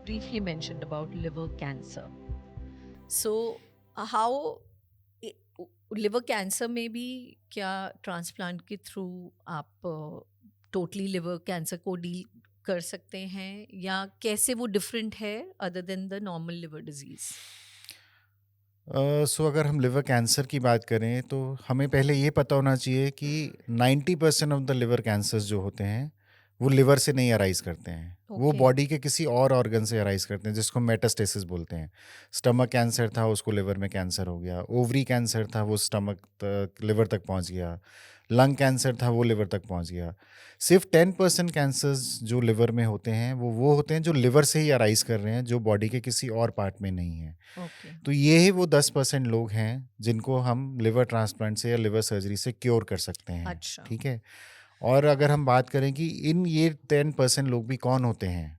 briefly mentioned about liver cancer. So, how liver cancer में भी क्या ट्रांसप्लांट के थ्रू आप टोटली लिवर कैंसर को डील कर सकते हैं या कैसे वो डिफरेंट है other than the normal liver disease? So अगर हम लिवर कैंसर की बात करें तो हमें पहले ये पता होना चाहिए कि 90% ऑफ द लिवर कैंसर्स जो होते हैं वो लिवर से नहीं अराइज करते हैं, वो ओके। बॉडी के किसी और ऑर्गन से अराइज करते हैं जिसको मेटास्टेसिस बोलते हैं। स्टमक कैंसर था, उसको लिवर में कैंसर हो गया। ओवरी कैंसर था, वो स्टमक तक लिवर तक पहुंच गया। लंग कैंसर था, वो लिवर तक पहुंच गया। सिर्फ 10% कैंसर्स जो लिवर में होते हैं वो होते हैं जो लिवर से ही अराइज कर रहे हैं, जो बॉडी के किसी और पार्ट में नहीं है। ओके। तो ये ही वो 10% लोग हैं जिनको हम लिवर ट्रांसप्लांट से या लिवर सर्जरी से क्योर कर सकते हैं। अच्छा। ठीक है। और अगर हम बात करें कि इन ये 10% लोग भी कौन होते हैं,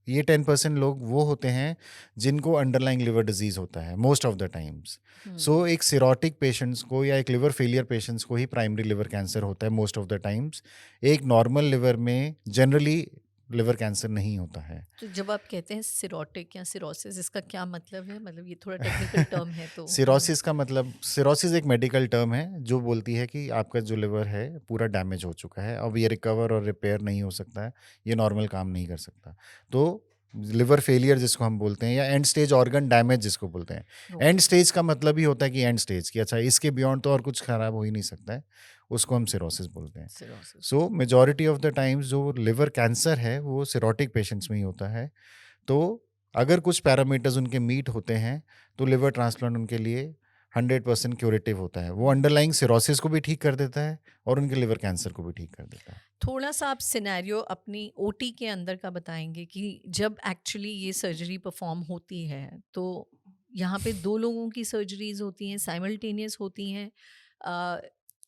ये 10% लोग वो होते हैं जिनको अंडरलाइंग लिवर डिजीज होता है मोस्ट ऑफ द टाइम्स। सो एक सिरोटिक पेशेंट्स को या एक लिवर फेलियर पेशेंट्स को ही प्राइमरी लिवर कैंसर होता है मोस्ट ऑफ द टाइम्स। एक नॉर्मल लिवर में जनरली लिवर कैंसर नहीं होता है। तो जब आप कहते हैं सिरोटिक या सिरोसिस, इसका क्या मतलब है? मतलब ये थोड़ा टेक्निकल टर्म है तो सिरोसिस का मतलब, सिरोसिस एक मेडिकल टर्म है जो बोलती है कि आपका जो लिवर है पूरा डैमेज हो चुका है, अब ये रिकवर और रिपेयर नहीं हो सकता है, ये नॉर्मल काम नहीं कर सकता। तो लिवर फेलियर जिसको हम बोलते हैं या एंड स्टेज ऑर्गन डैमेज जिसको बोलते हैं। And okay. स्टेज का मतलब ही होता है कि एंड स्टेज की, अच्छा इसके बियॉन्ड तो और कुछ खराब हो ही नहीं सकता है, उसको हम सिरोसिस बोलते हैं। Cirrhosis. So majority of the times जो लिवर कैंसर है वो सिरोटिक पेशेंट्स में ही होता है। तो अगर कुछ पैरामीटर्स उनके मीट होते हैं तो लिवर ट्रांसप्लांट उनके लिए 100% क्यूरेटिव होता है। वो अंडरलाइंग सिरोसिस को भी ठीक कर देता है और उनके लिवर कैंसर को भी ठीक कर देता है। थोड़ा सा आप सिनेरियो अपनी ओटी के अंदर का बताएंगे कि जब एक्चुअली ये सर्जरी परफॉर्म होती है तो यहाँ पे दो लोगों की सर्जरीज होती हैं, साइमल्टेनियस होती हैं। अ,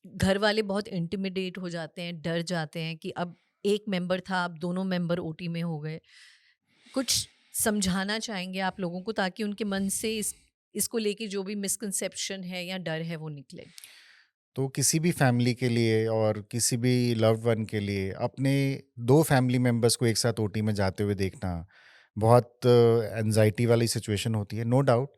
घर वाले बहुत इंटिमिडेट हो जाते हैं, डर जाते हैं कि अब एक मेंबर था, अब दोनों मेंबर ओटी में हो गए। कुछ समझाना चाहेंगे आप लोगों को ताकि उनके मन से इसको लेके जो भी मिसकंसेप्शन है या डर है वो निकले? तो किसी भी फैमिली के लिए और किसी भी लव्ड वन के लिए अपने दो फैमिली मेंबर्स को एक साथ ओटी में जाते हुए देखना बहुत एनजाइटी वाली सिचुएशन होती है, नो डाउट।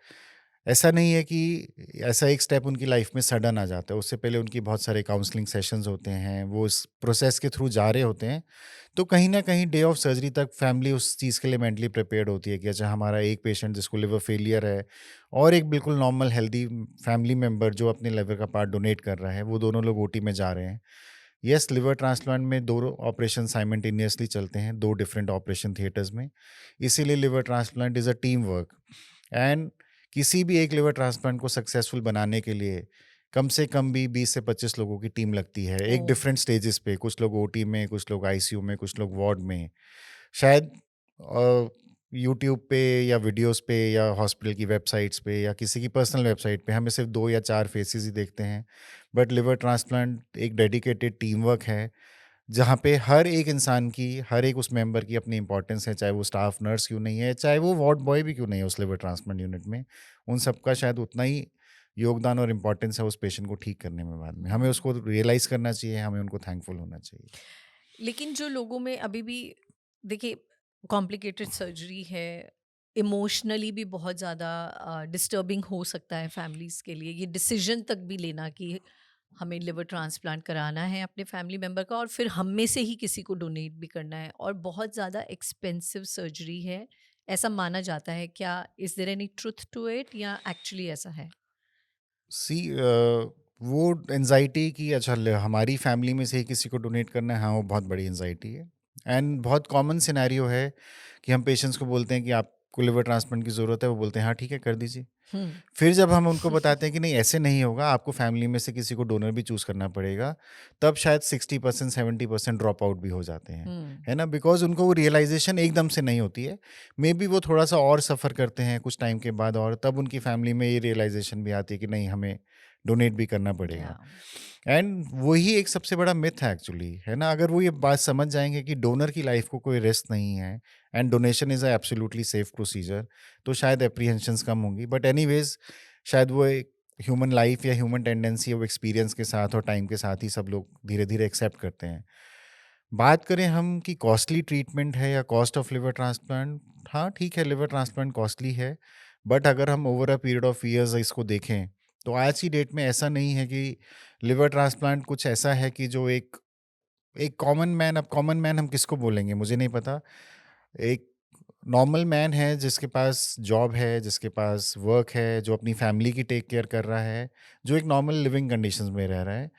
ऐसा नहीं है कि ऐसा एक स्टेप उनकी लाइफ में सडन आ जाता है, उससे पहले उनकी बहुत सारे काउंसलिंग सेशंस होते हैं, वो इस प्रोसेस के थ्रू जा रहे होते हैं। तो कहीं ना कहीं डे ऑफ सर्जरी तक फैमिली उस चीज़ के लिए मेंटली प्रिपेयर्ड होती है कि अच्छा हमारा एक पेशेंट जिसको लिवर फेलियर है और एक बिल्कुल नॉर्मल हेल्दी फैमिली मेम्बर जो अपने लिवर का पार्ट डोनेट कर रहा है, वो दोनों लोग ओटी में जा रहे हैं। यस, लिवर ट्रांसप्लांट में दो ऑपरेशन साइमल्टेनियसली चलते हैं, दो डिफरेंट ऑपरेशन थिएटर्स में। इसीलिए liver transplant is a team work. And किसी भी एक लिवर ट्रांसप्लांट को सक्सेसफुल बनाने के लिए कम से कम भी 20 से 25 लोगों की टीम लगती है, ओ। एक डिफरेंट स्टेजेस पे। कुछ लोग ओटी में, कुछ लोग आईसीयू में, कुछ लोग वार्ड में। शायद यूट्यूब पे या वीडियोस पे या हॉस्पिटल की वेबसाइट्स पे या किसी की पर्सनल वेबसाइट पे हमें सिर्फ 2 या 4 फेसेस ही देखते हैं। बट लिवर ट्रांसप्लांट एक डेडिकेटेड टीम वर्क है जहाँ पे हर एक इंसान की, हर एक उस मेंबर की अपनी इंपॉर्टेंस है, चाहे वो स्टाफ नर्स क्यों नहीं है, चाहे वो वार्ड बॉय भी क्यों नहीं है उस लिवर ट्रांसप्लांट यूनिट में। उन सबका शायद उतना ही योगदान और इम्पोर्टेंस है उस पेशेंट को ठीक करने में। बाद में हमें उसको रियलाइज़ करना चाहिए, हमें उनको थैंकफुल होना चाहिए। लेकिन जो लोगों में अभी भी, देखिए, कॉम्प्लिकेटेड सर्जरी है, इमोशनली भी बहुत ज़्यादा डिस्टर्बिंग हो सकता है फैमिलीज़ के लिए ये डिसीजन तक भी लेना कि हमें लिवर ट्रांसप्लांट कराना है अपने फैमिली मेम्बर का और फिर हम में से ही किसी को डोनेट भी करना है और बहुत ज़्यादा एक्सपेंसिव सर्जरी है, ऐसा माना जाता है। क्या is there any truth to it या एक्चुअली ऐसा है? सी वो एनजाइटी की, अच्छा हमारी फैमिली में से ही किसी को डोनेट करना है, हाँ वो बहुत बड़ी एनजाइटी है। एंड बहुत कॉमन सिनेरियो है कि हम पेशेंट्स को बोलते हैं कि आपको लिवर ट्रांसप्लांट की ज़रूरत है, वो बोलते हैं हाँ ठीक है कर दीजिए। हम्म। फिर जब हम उनको बताते हैं कि नहीं ऐसे नहीं होगा, आपको फैमिली में से किसी को डोनर भी चूज़ करना पड़ेगा, तब शायद 60% 70% ड्रॉप आउट भी हो जाते हैं, हम्म। है ना? बिकॉज़ उनको वो रियलाइज़ेशन एकदम से नहीं होती है। मे बी वो थोड़ा-सा और सफ़र करते हैं कुछ टाइम के बाद और तब उनकी फैमिली में ये रियलाइज़ेशन भी आती है कि नहीं हमें डोनेट भी करना या। पड़ेगा। एंड वही एक सबसे बड़ा मिथ है एक्चुअली, है ना? अगर वो ये बात समझ जाएँगे कि डोनर की लाइफ़ को कोई रिस्क नहीं है and donation is a absolutely safe procedure, तो शायद एप्रीहेंशंस कम होंगी। बट एनीवेज़ शायद वो एक ह्यूमन लाइफ़ या ह्यूमन टेंडेंसी है, वो एक्सपीरियंस के साथ और टाइम के साथ ही सब लोग धीरे-धीरे एक्सेप्ट करते हैं। बात करें हम कि कॉस्टली ट्रीटमेंट है या कॉस्ट ऑफ लिवर ट्रांसप्लांट, हाँ ठीक है, लिवर ट्रांसप्लांट कॉस्टली है, बट अगर हम over a period of years इसको देखें तो आज की डेट में ऐसा नहीं है कि लिवर ट्रांसप्लांट कुछ ऐसा है कि जो एक एक कॉमन मैन, अब कॉमन मैन हम किसको बोलेंगे मुझे नहीं पता, एक नॉर्मल मैन है जिसके पास जॉब है, जिसके पास वर्क है, जो अपनी फैमिली की टेक केयर कर रहा है, जो एक नॉर्मल लिविंग कंडीशंस में रह रहा है,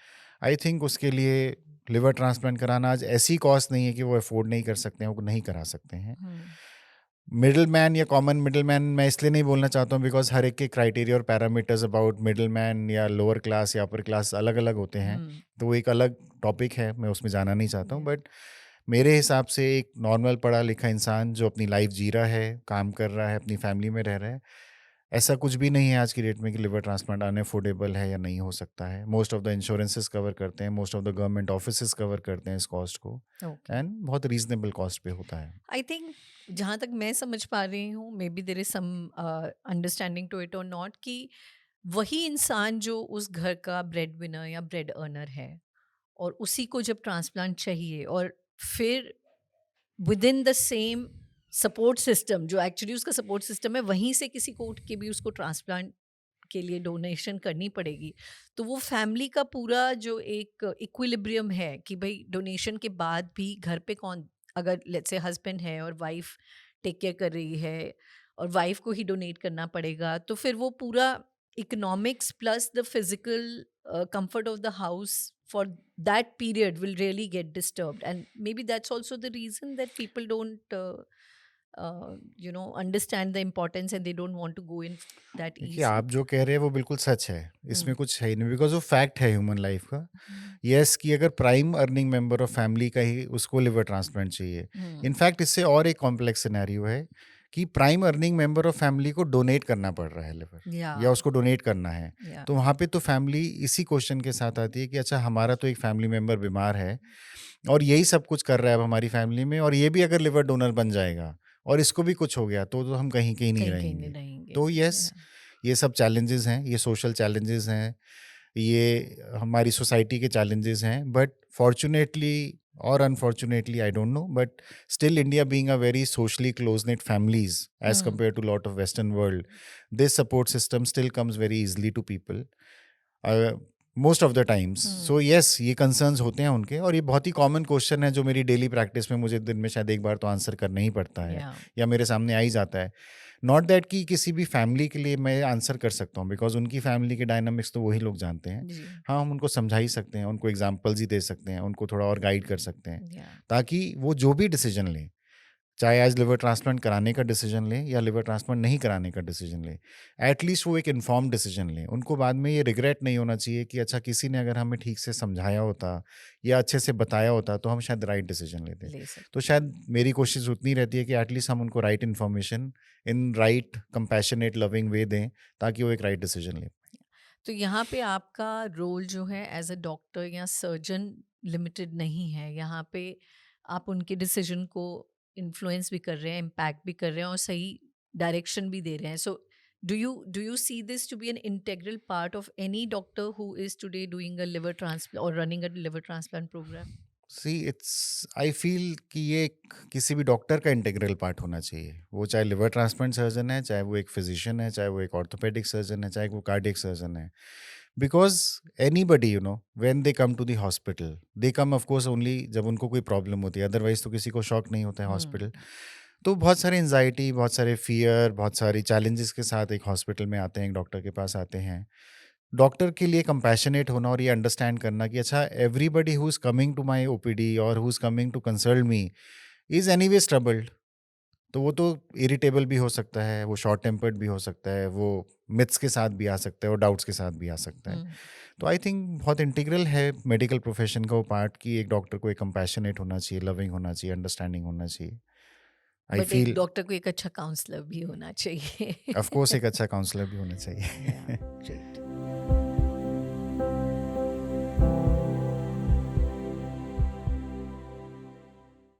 आई थिंक उसके लिए लिवर ट्रांसप्लांट कराना आज ऐसी कॉस्ट नहीं है कि वो अफोर्ड नहीं कर सकते हैं, वो नहीं करा सकते हैं। हम्म, मिडिल मैन या कॉमन मिडिल मैन मैं इसलिए नहीं बोलना चाहता हूँ बिकॉज हर एक के क्राइटेरिया और पैरामीटर्स अबाउट मिडिल मैन या लोअर क्लास या अपर क्लास अलग अलग होते हैं, हम्म, तो वो एक अलग टॉपिक है, मैं उसमें जाना नहीं चाहता हूँ। yeah. बट मेरे हिसाब से एक नॉर्मल पढ़ा लिखा इंसान जो अपनी लाइफ जी रहा है, काम कर रहा है, अपनी फैमिली में रह रहा है, ऐसा कुछ भी नहीं है आज की डेट में कि लिवर ट्रांसप्लांट अनअफोर्डेबल है या नहीं हो सकता है। Most of the insurances cover करते हैं, most of the government offices cover करते हैं इस कॉस्ट को, Okay. एंड बहुत रीजनेबल कॉस्ट पे होता है। आई थिंक जहाँ तक मैं समझ पा रही हूँ, maybe there is some understanding to it और नॉट, कि वही इंसान जो उस घर का ब्रेड विनर या ब्रेड अर्नर है और उसी को जब ट्रांसप्लांट चाहिए, और फिर within the same support system जो एक्चुअली उसका सपोर्ट सिस्टम है, वहीं से किसी को उठ के भी उसको ट्रांसप्लांट के लिए डोनेशन करनी पड़ेगी, तो वो फैमिली का पूरा जो एक इक्विलिब्रियम है कि भाई डोनेशन के बाद भी घर पे कौन, अगर लेट्स से हस्बैंड है और वाइफ टेक केयर कर रही है और वाइफ को ही डोनेट करना पड़ेगा, तो फिर वो पूरा economics plus the physical comfort of the house for that period will really get disturbed, and maybe that's also the reason that people don't understand the importance, and they don't want to go in that देखिए, easy. आप जो कह रहे हैं वो बिल्कुल सच है, इसमें Mm. कुछ है ही नहीं, बिकॉज वो फैक्ट है ह्यूमन लाइफ का। Mm. यस कि अगर prime earning member of family का ही उसको लिवर ट्रांसप्लांट चाहिए, Mm. इनफैक्ट इससे और एक कॉम्प्लेक्स सिनेरियो है कि prime earning member of family को डोनेट करना पड़ रहा है लिवर, या Yeah, उसको डोनेट करना है, yeah. तो वहाँ पे तो फैमिली इसी क्वेश्चन के साथ आती है कि अच्छा हमारा तो एक फैमिली मेंबर बीमार है और यही सब कुछ कर रहा है अब हमारी फैमिली में, और ये भी अगर लिवर डोनर बन जाएगा और इसको भी कुछ हो गया तो हम कहीं कहीं नहीं कहीं कहीं नहीं रहेंगे। रहेंगे. तो यस, Yeah. ये सब चैलेंजेस हैं, ये सोशल चैलेंजेस हैं, ये हमारी सोसाइटी के चैलेंजेस हैं, बट फॉर्चुनेटली और unfortunately I don't know, but still India being a very socially close knit families as Mm. compared to lot of western world, this support system still comes very easily to people most of the times. So Mm. Yes, ये concerns होते हैं उनके, और ये बहुत ही common question है जो मेरी डेली प्रैक्टिस में मुझे दिन में शायद एक बार तो आंसर करना ही पड़ता है, Yeah. या मेरे सामने आ ही जाता है। नॉट दैट कि किसी भी फैमिली के लिए मैं आंसर कर सकता हूँ, बिकॉज उनकी फैमिली के डायनामिक्स तो वही लोग जानते हैं। जी. हाँ, हम उनको समझा ही सकते हैं, उनको एग्जाम्पल्स ही दे सकते हैं, उनको थोड़ा और गाइड कर सकते हैं, Yeah. ताकि वो जो भी डिसीजन लें, चाहे आज लिवर ट्रांसप्लांट कराने का डिसीजन लें या लिवर ट्रांसप्लांट नहीं कराने का डिसीजन लें, एटलीस्ट वो एक इन्फॉर्म डिसीजन लें। उनको बाद में ये रिग्रेट नहीं होना चाहिए कि अच्छा किसी ने अगर हमें ठीक से समझाया होता या अच्छे से बताया होता तो हम शायद राइट डिसीजन लेते। ले तो सकते. शायद मेरी कोशिश उतनी रहती है कि एटलीस्ट हम उनको right information in right compassionate loving way दें, ताकि वो एक राइट डिसीजन लें। तो यहाँ पे आपका रोल जो है एज अ डॉक्टर या सर्जन लिमिटेड नहीं है, यहाँ पे आप उनके डिसीजन को इन्फ्लुएंस भी कर रहे हैं, इम्पैक्ट भी कर रहे हैं और सही डायरेक्शन भी दे रहे हैं. So do you see this to be an integral part of any doctor who is today doing a liver transplant और running a liver transplant program? See it's I feel कि ये किसी भी डॉक्टर का इंटीग्रल पार्ट होना चाहिए, वो चाहे लिवर ट्रांसप्लांट सर्जन है, चाहे वो एक फिजिशियन है, चाहे वो एक ऑर्थोपेडिक सर्जन है, चाहे वो कार्डियक सर्जन है, because anybody when they come to the hospital, they come of course only जब उनको कोई प्रॉब्लम होती है, अदरवाइज तो किसी को शौक नहीं होता है हॉस्पिटल। तो बहुत सारे एंजाइटी, बहुत सारे फियर, बहुत सारी चैलेंजेस के साथ एक हॉस्पिटल में आते हैं, एक डॉक्टर के पास आते हैं। डॉक्टर के लिए कंपैशनेट होना और ये अंडरस्टैंड करना कि अच्छा everybody who is coming to my OPD और who is coming to consult me is anyways troubled, तो वो तो इरिटेबल भी हो सकता है, वो शॉर्ट टेम्पर्ड भी हो सकता है, वो मिथ्स के साथ भी आ सकता है और डाउट्स के साथ भी आ सकता है। तो आई थिंक बहुत इंटीग्रल है मेडिकल प्रोफेशन का वो पार्ट कि एक डॉक्टर को एक कंपैशनेट होना चाहिए, लविंग होना चाहिए, अंडरस्टैंडिंग होना चाहिए। आई बट एक फील डॉक्टर को एक अच्छा काउंसलर भी होना चाहिए. ऑफ कोर्स एक अच्छा काउंसलर भी होना Yeah, चाहिए। great.